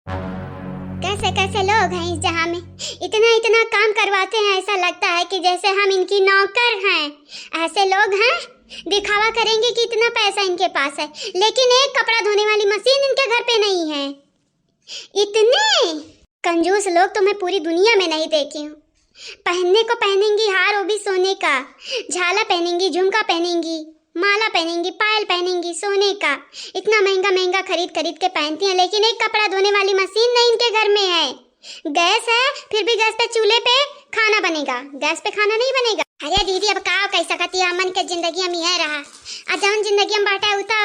कैसे कैसे लोग हैं इस जहां में, इतना इतना काम करवाते हैं, ऐसा लगता है कि जैसे हम इनकी नौकर हैं। ऐसे लोग हैं, दिखावा करेंगे कि इतना पैसा इनके पास है, लेकिन एक कपड़ा धोने वाली मशीन इनके घर पे नहीं है। इतने कंजूस लोग तो मैं पूरी दुनिया में नहीं देखी हूँ। पहनने को पहनेंगी हार, वो भी सोने का, झाला पहनेंगी, झुमका पहनेंगी, माला पहनेंगी, पायल पहनेंगी सोने का। इतना महंगा महंगा खरीद खरीद के पहनती हैं, लेकिन एक कपड़ा धोने वाली मशीन नहीं इनके घर में है। गैस है, फिर भी गैस पे चूल्हे पे खाना बनेगा, गैस पे खाना नहीं बनेगा। अरे दीदी अब का कैसा कहती है, मन के जिंदगी हम यह रहा अजान जिंदगी हम बाटा उता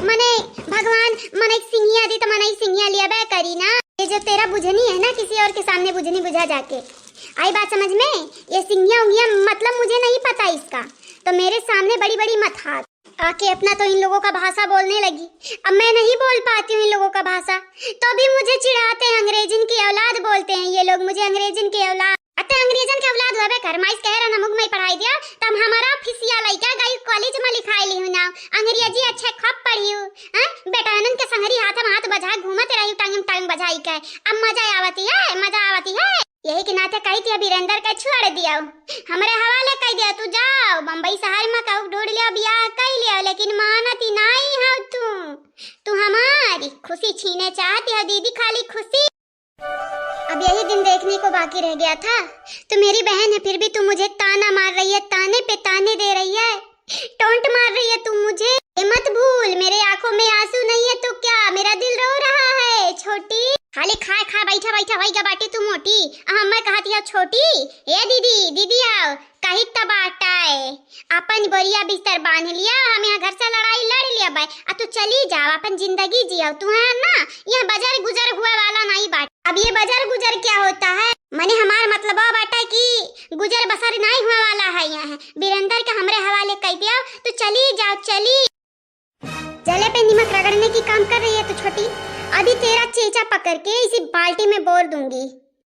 मने भगवान मन एक सिंहिया दी तो मन एक सिंहिया लिया बे करी ना। ये जो तेरा बुझनी है ना, किसी और के सामने बुझनी बुझा जाके, आई बात समझ में? ये सिंहिया उंगिया मतलब मुझे नहीं पता इसका, तो मेरे सामने बड़ी बड़ी मत हाथ आके अपना तो इन लोगों का भाषा बोलने लगी। अब मैं नहीं बोल पाती हूँ इन लोगों का भाषा, तो भी मुझे चिढ़ाते हैं। अंग्रेजन की औलाद बोलते हैं ये लोग मुझे, अंग्रेजन की औलाद। अते अंग्रेजन के औलाद हुआ घरमाइश कह रहा नमुक में पढ़ाई दिया, तब हमारा फिसिया लइका गई कॉलेज में लिखाई ली हूँ ना, अंग्रेजी अच्छे खप पढ़ी हूँ। बेटानन के संगरी हाथ में हाथ बजा घूमते रही टांग टांग बजाई के। अब मजा आवती है, मजा आवती है। यही के नाते कही थी वीरेंद्र का छोड़ दिया, हमारे हवाले कह दिया, तू जाओ बम्बई शहर में कहू ढूंढ लिया, ब्याह कर लिया, लेकिन मानती नहीं हो तू हमारी खुशी छीने चाहती है दीदी, खाली खुशी। अब यही दिन देखने को बाकी रह गया था। तू मेरी बहन है, फिर भी तू मुझे ताना मार रही है, ताने पे ताने दे रही है, टोंट मार रही है तू मुझे। मत भूल मेरे आंखों में आंसू नहीं है तो क्या, मेरा दिल रो रहा है छोटी। खाली खा खा बैठा बैठा वही का बाटी तू मोटी, मैं कहती है छोटी। ए दीदी दीदी आओ, कहीं तबाटा है अपन बोरिया बिस्तर बांध लिया, हम यहाँ घर से लड़ाई लड़ लिया भाई, अब तू चली जाओ अपन जिंदगी जियो। तू है ना यहाँ बाजार गुजर हुआ वाला नहीं बाट। अब ये बाजार गुजर क्या होता है, मैंने हमारा मतलब बाटा कि गुजर बसर नहीं हुआ वाला है। यहाँ वीरेंद्र का हमरे हवाले कह दिया, तो चली जाओ चली। जले पे नमक रगड़ने की काम कर रही है तू छोटी, अभी तेरा चेचा पकड़ के इसी बाल्टी में बोर दूंगी।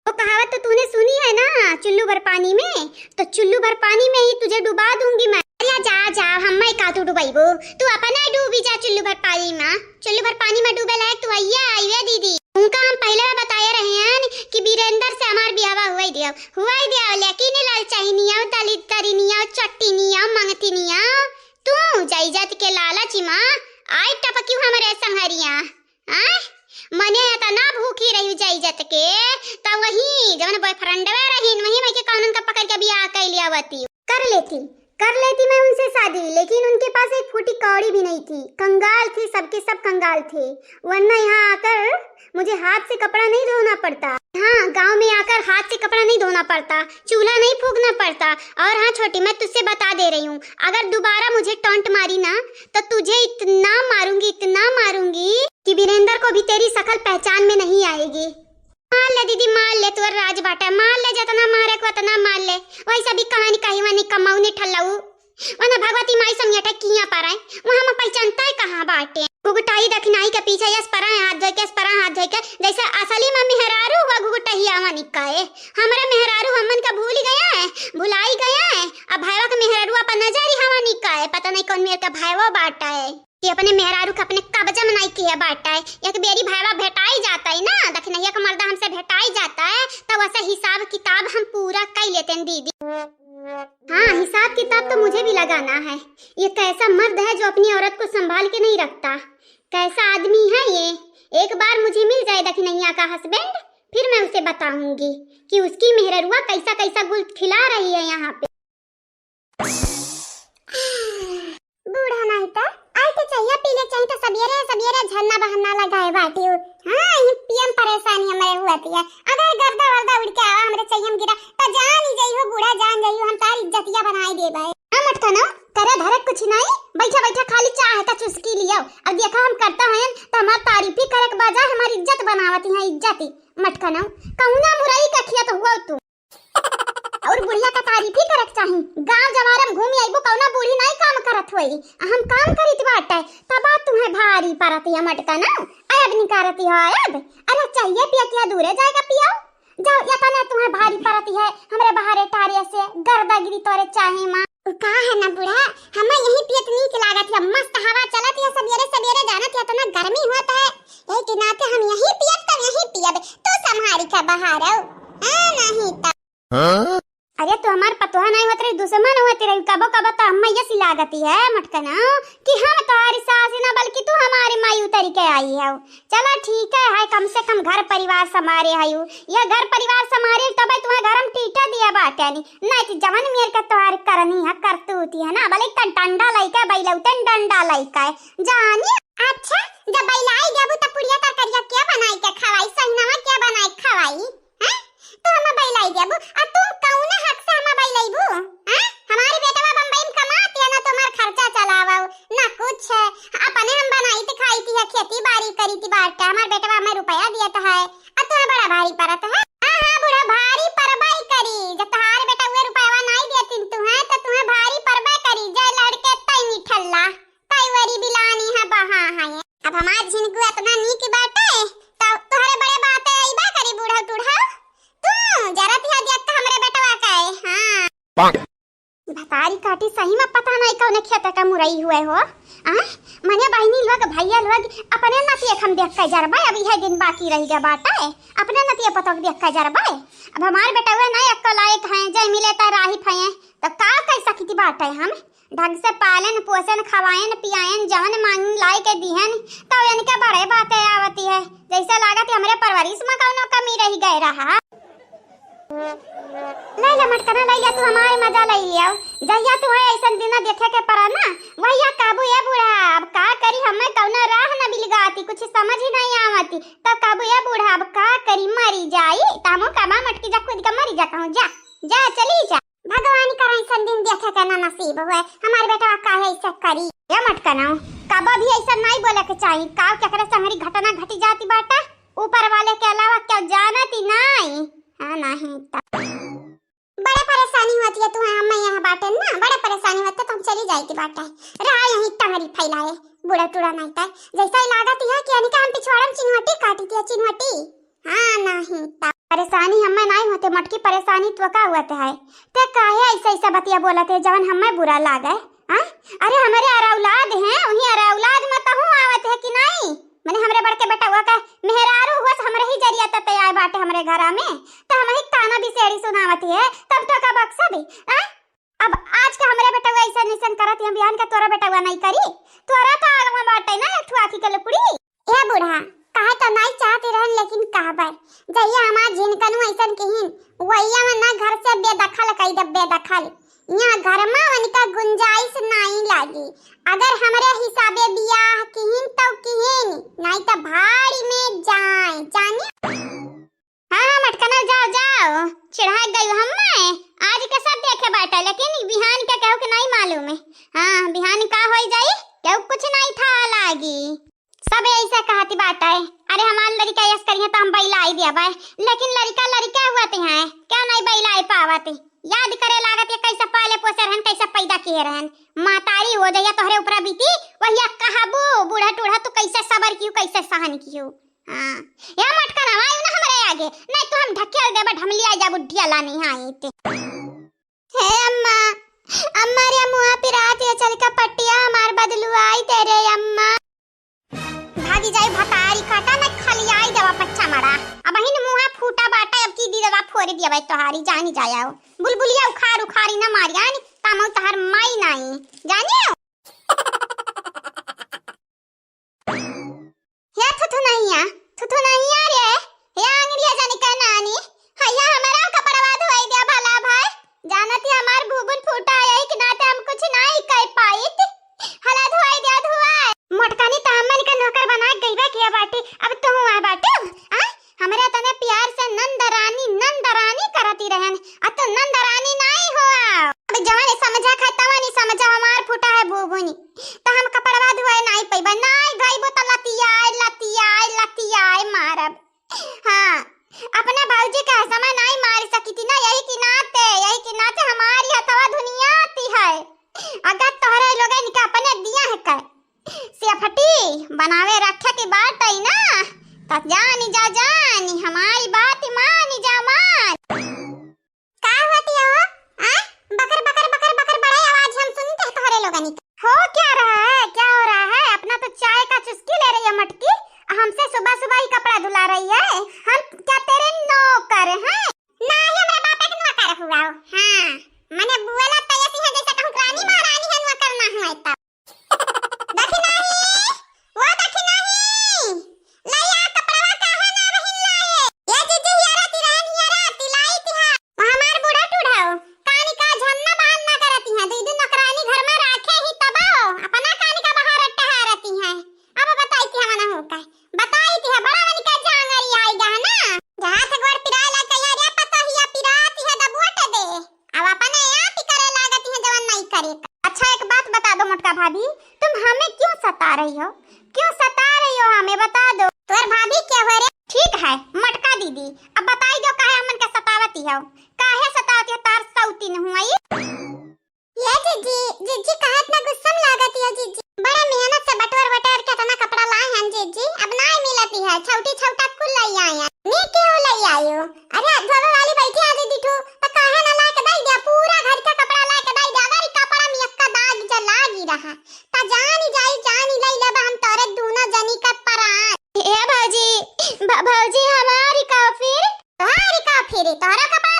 वो कहावत तो तूने सुनी है ना, चुल्लू भर पानी में, तो चुल्लू भर पानी में ही तुझे डुबा दूंगी मैं। अरे जा जा हम मैं का तू डुबाईबो, तू अपना डूबी जा चुल्लू भर पानी में। चुल्लू भर पानी में डूबे लायक तू आइया दीदी। उनका हम पहले बताए रहे हैं कि वीरेंद्र से हमार ब्याह हुआ दिया, लेकिन ललचाइनिया दलित तरिनिया चट्टीनिया मंगतिनिया तू जायजात के लालच मां आई टपकी हमारे संहरिया। मने इतना भूखी रही जायजात के, तब वही जब बॉयफ्रेंड रही वही मैं के कानून का पकड़ के ब्याह कर लिया होती, कर लेती मैं उनसे शादी, लेकिन उनके पास एक फूटी कौड़ी भी नहीं थी। कंगाल थी, सबके सब कंगाल थे, वरना यहाँ आकर मुझे हाथ से कपड़ा नहीं धोना पड़ता। हाँ गांव में आकर हाथ से कपड़ा नहीं धोना पड़ता, चूल्हा नहीं फूकना पड़ता। और हाँ छोटी मैं तुझसे बता दे रही हूँ, अगर दोबारा मुझे टॉन्ट मारी ना तो तुझे इतना मारूंगी कि वीरेंद्र को भी तेरी शकल पहचान में नहीं आएगी। मार ले दीदी मार ले, तुअर राज बाटा मार ले, जितना मारे को उतना मार ले। वैसा भी कहानी कही वनी कमाऊ नहीं ठल्लाऊ, वना भगवती माई समझटा किया पाराए, वहां में पहचानता है कहां बाटे। गुगुटाई दखनाई के पीछे यस परा हाथ धोके, यस परा हाथ धोके, जैसे असली में मेहरारू हुआ गुगुटाई आवा निकाए। हमारा मेहरारू हमन का भूल गया है, भुलाई गया है। अब भाईवा का मेहरारू अपन नजर ही हवा निकाए, पता नहीं कौन मेरे का भाईवा बाटा है कि अपने मेहरारू का अपने कब्जा में नहीं किया बाटा है। एक बेरी भाईवा भेटाई जाता है ना, दखनैया का मर्दा हमसे भेटाई जाता है, तब वैसा हिसाब किताब हम पूरा कर लेते हैं दीदी। हाँ हिसाब किताब तो मुझे भी लगाना है। ये कैसा मर्द है जो अपनी औरत को संभाल के नहीं रखता, कैसा आदमी है ये। एक बार मुझे मिल जाए दखनैया का हस्बैंड, फिर मैं उसे बताऊंगी कि उसकी मेहरुआ कैसा कैसा गुल खिला रही है यहाँ पे। बूढ़ा नहीं था आते चाहिए पीले चाहिए तो सवेरे सवेरे झरना बहना लगाए बाटी। हाँ ये पीएम परेशानी हमारे हुआ थी, अगर गर्दा वर्दा उड़ के आवा हमरे चाहिए हम गिरा तो जान ही जाइयो बूढ़ा, जान जाइयो हम तार इज्जतिया बनाई दे भाई। हम मटका ना करे धरक कुछ नहीं, बैठा बैठा खाली चाह का चुस्की लिया। अब देखा हम करता हैं तो हमार तारीफ ही करक बाजा, हमारी इज्जत बनावती है इज्जती। मटका ना कौना मुरई का खिया तो हुआ तू और बुढ़िया का तारीफ ही करक चाही। गांव जवारम घूमी आइबो कौना बूढ़ी नहीं काम करत होई, हम काम करित बाटे तब तुम्हें भारी परती है मटका ना। अब निकारती है अब, अरे चाहिए पिया किया दूरे जाएगा पियाओ जाओ, या तना तुम्हें भारी परती है हमरे बाहरे टारिया से गर्दागिरी तोरे चाहे मां। का है ना बूढ़ा हमें यही पियत नीक लागत है, मस्त हवा चलत है, सवेरे सवेरे जानत है तना गर्मी होत है, एक नाते हम यही पियत अब तो संभारी का बाहर आओ नहीं ता अरे तो हमार पतोहा नहीं होत रही दुश्मन होती रही कबो कबो तो अम्मा ये सी लागती है मटकना कि हम तुम्हारी सास ना बल्कि तू हमारी माई उतरी के आई है। चलो ठीक है कम से कम घर परिवार समारे है ये घर परिवार समारे तो भाई तुम्हारे घर हम टीटा दिया बाटे नहीं तो जवन मेर का तोहार करनी है करतूती है ना भले तन डंडा लइका बैलौतन डंडा लइका जानी। अच्छा जब बैलाई देबू त पुड़िया का करिया क्या बनाई के खवाई सहीनवा क्या बनाई खवाई हैं तो हम बैलाई देबू आ तू कौन हक से हम बैलाईबू हैं हमारी बेटवा बम्बई में कमाती है ना तुम्हार खर्चा चलावा ना कुछ है अपने हम बनाई थी खाई थी खेती बाड़ी करी थी बाटा हमार बेटवा हमें रुपया दिया था है अब तुम्हें बड़ा भारी पड़त है। हां बुढ़ा भारी परबाई करी जब तहार बेटा हुए रुपया नहीं देती तू है तो तुम्हें भारी परबे करी जय लड़के तई निठल्ला तई वरी बिलानी है बहा है। अब हमार झिनगु इतना नीक बाटे तो तोहरे बड़े बातें आईबा करी बूढ़ा टूढ़ा तू जरा ध्यान दिया हमरे बेटवा का है। हां भतारी काटी सही में पता नहीं कौन खेत का मुरई हुए हो मने बहनी लोग भैया लोग अपने नतिया हम देख के जरबा अब यह दिन बाकी रह गया बाटा है अपने नतिया पतोक देख के जरबा अब हमारे बेटा हुए नहीं अक्कल लायक हैं जय मिले ता राही फये तो का कैसा की बाटा है हम ढंग से पालन पोषण खवाएं पियाएं जवन मांग लाई के दिहन तो इनके बड़े बातें आवती है जैसा लागत हमरे परवरिश में कौनो कमी रह गए रहा। लैला मटकना लैया तू हमारे मजा ले लिया जहिया तू है ऐसा दिन देखे के परा ना वहिया काबू है बूढ़ा अब का करी हमें कौना राह न बिलगाती कुछ समझ ही नहीं आवती तब काबू है बूढ़ा अब का करी मरी जाई तामो काबा मटकी जा खुद का मरी जा कहूं जा जा चली जा भगवान करे ऐसा दिन देखे के ना नसीब हुए हमारे बेटा का है ऐसा करी ये मटकना काबा भी ऐसा नहीं बोले के चाहिए का केकरे संगरी घटना घटी जाती बाटा ऊपर वाले के अलावा क्या जानती नहीं हां नहीं बड़ा परेशानी होती है तुम्हें हम यहाँ बाटे ना बड़ा परेशानी होता तो हम चली जाएगी बाटा रहा यहीं टंगरी फैलाए बुढ़ा टूड़ा नहीं था जैसा ही लागत है कि अनिका हम पिछवाड़म चिन्हटी काटी थी चिन्हटी। हां नहीं परेशानी हमें नहीं होते मटकी परेशानी तो का हुआ है ते काहे ऐसा ऐसा बतिया बोलते जवन हमें बुरा लागे हां अरे हमारे औलाद हैं वही औलाद में तो हूं आवत है कि नहीं मैंने हमरे बड़के बेटा हुआ का मेहरारू हुआ हमरे ही जरिया तक आए बाटे हमरे घरा में तो हम ही ताना भी सेड़ी सुनावती है तब तो का बक्सा भी अब आज का हमरे बेटा हुआ ऐसा निसन करत हम बिहान का तोरा बेटा हुआ नहीं करी तोरा का आगवा बाटे ना ठुआ की के लकुड़ी ए बूढ़ा कहा तो नहीं चाहती रहन लेकिन कहबे जइया हमार जिनकनु ऐसन कहिन वइया में ना घर से बेदखल कई दे बेदखल यहाँ घर में उनका गुंजाइश नहीं लागी अगर हमारे हिसाबे बियाह किहिन तो किहिन नहीं तो भाड़ी में जाए जाने। हाँ मटकना जाओ जाओ चिढ़ा गई हमें आज के सब देखे बैठा लेकिन बिहान का कहू के नहीं मालूम है। हाँ बिहान का हो जाई कहू कुछ नहीं था लागी सब ऐसा कहती बात है अरे हमारे लड़का यस करिए तो हम बैलाई दिया भाई लेकिन लड़का लड़का हुआते हैं क्या नहीं बैलाई पावते याद करे लागत ये कैसे पाले पोसे रहन कैसे पैदा किए रहन मातारी हो जाइए तोहरे ऊपर बीती वही कहबू बूढ़ा टूढ़ा तू कैसे सबर कियो कैसे सहन कियो। हां या मटका ना आयु ना हमरे आगे नहीं तो हम ढकेल देबा ढमलिया जा बुढ़िया ला नहीं आई ते हे अम्मा अम्मा रे मुआ पिरात ये चल का पट्टिया हमार बदलू आई तेरे अम्मा भागी जाए भतारी काटा मैं खाली आई दवा पच्चा मारा अब हिन मुहा फूटा बाटा अब की दी दवा फोड़ दिया भाई तोहारी जानी जाया बुलबुलिया उखार उखारी ना मारिया नी तामो तहार माई नहीं जानियो या थुथु नहीं आ रे या अंगड़िया जानी का नानी हैया हमारा कपड़वा धोई दिया भला भाई जानती हमार भूबुन फूटा है कि नाते हम कुछ नहीं कह पाई हला धोई दिया धोआ मोटकानी तामन का नौकर बना गईबा किया बाटी अब तो हुआ बाटू आ हमरा तने प्यार से नंदरानी करती रहन अब तो नंदरानी नहीं हुआ अब जवानी समझा खतवा नहीं समझा हमार फूटा है भूबुनी तो हम कपड़वा धोए नहीं पैबा नहीं गईबो त लतिया मारब। हां अपने भाऊजी का समय नहीं मार सकी थी ना यही की नाते हमारी हथवा दुनिया आती है अगर तोहरे लोग इनका अपने दिया है कर सियाफटी बनावे रखे की बात है ना तो जानी हमारी बात मानी जा मान का होती हो हां बकर बड़ा आवाज हम सुनते हैं तोहरे लोगनी हो क्या हो रहा है अपना तो चाय का चुस्की ले रही है मटकी हमसे सुबह ही कपड़ा दुला रही है? हम क्या तेरे नौकर हैं? नहीं हमरा बाप के नौकर हुआ हो। हां मने बुएला तैसी है जैसे कहूं रानी महारानी है नौकर ना हुआ तब। देखी नहीं वो देखी नहीं लइया कपड़वा काहे ना बहिन लाए? ये जीजी हियारती रहन हियारती लाई थी हां हमार बूढ़ा टूढ़ाओ कानी का झन्ना बहन ना करती है दीदी नौकरानी घर में रखे ही तबाओ अपना कानी का बाहर टहरती है। अब बताई थी हमना हो का बताई थी बड़ा वाली का जांगरी आई गा ना जहां से गोड़ पिराए ला कहिया रे पतोहिया पिराती है दबोट दे अब अपने आप ही करे लागती है जवन नहीं करे। अच्छा एक बात बता दो मोटका भाभी तुम हमें क्यों सता रही हो? क्यों सता रही हो हमें बता दो। तोर भाभी क्या हो रे? ठीक है मटका दीदी अब बताई दो काहे हमन के सतावती हो? काहे सतावती हो तार सौती न हुई? ये जीजी जीजी काहे इतना गुस्सा में लागती है जीजी? बड़ा मेहनत से बटोर बटोर के तना कपड़ा लाए हैं जीजी अब नहीं मिलती है छोटी छोटा कुल लई आए हैं नी क्यों लई आयो? अरे धोबे वाली बैठी आ दीदी ठू तो काहे ना ला के दई दे पूरा घर का कपड़ा ला के दई दे अगर कपड़ा में एक का दाग जो लागी रहा ता जानी लई ले हम तोरे दोनों जनी का परान। ए भौजी भौजी हमारी का फिर तोहरी का फिर तोरा कपड़ा